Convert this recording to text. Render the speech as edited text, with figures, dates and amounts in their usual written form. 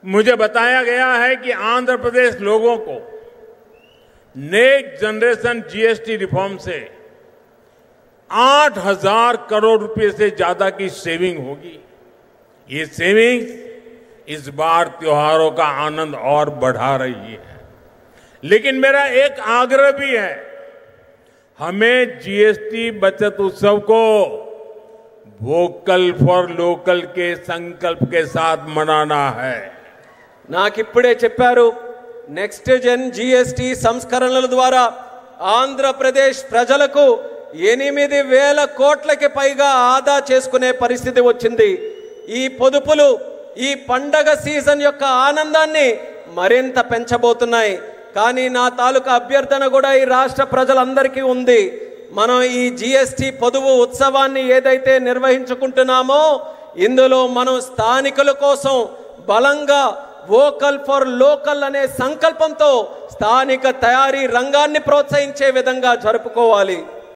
मुझे बताया गया है कि आंध्र प्रदेश लोगों को नेक्स्ट जनरेशन जीएसटी रिफॉर्म से 8,000 करोड़ रुपए से ज्यादा की सेविंग होगी। ये सेविंग्स इस बार त्योहारों का आनंद और बढ़ा रही है। लेकिन मेरा एक आग्रह भी है, हमें जीएसटी बचत उत्सव को वोकल फॉर लोकल के संकल्प के साथ मनाना है। నాకిప్పుడే చెప్పారు, నెక్స్ట్ జన్ జీఎస్టీ సంస్కరణల ద్వారా ఆంధ్రప్రదేశ్ ప్రజలకు 8,000 కోట్లకి పైగా ఆదా చేసుకునే పరిస్థితి వచ్చింది. ఈ పొదుపులు ఈ పండగ సీజన్ యొక్క ఆనందాన్ని మరింత పెంచబోతున్నాయి. కానీ నా తాలూకా అభ్యర్థన కూడా ఈ రాష్ట్ర ప్రజలందరికీ ఉంది. మనం ఈ జీఎస్టీ పొదుపు ఉత్సవాన్ని ఏదైతే నిర్వహించుకుంటున్నామో ఇందులో మనం స్థానికుల కోసం బలంగా వోకల్ ఫర్ లోకల్ అనే సంకల్పంతో స్థానిక తయారీ రంగాన్ని ప్రోత్సహించే విధంగా జరుపుకోవాలి.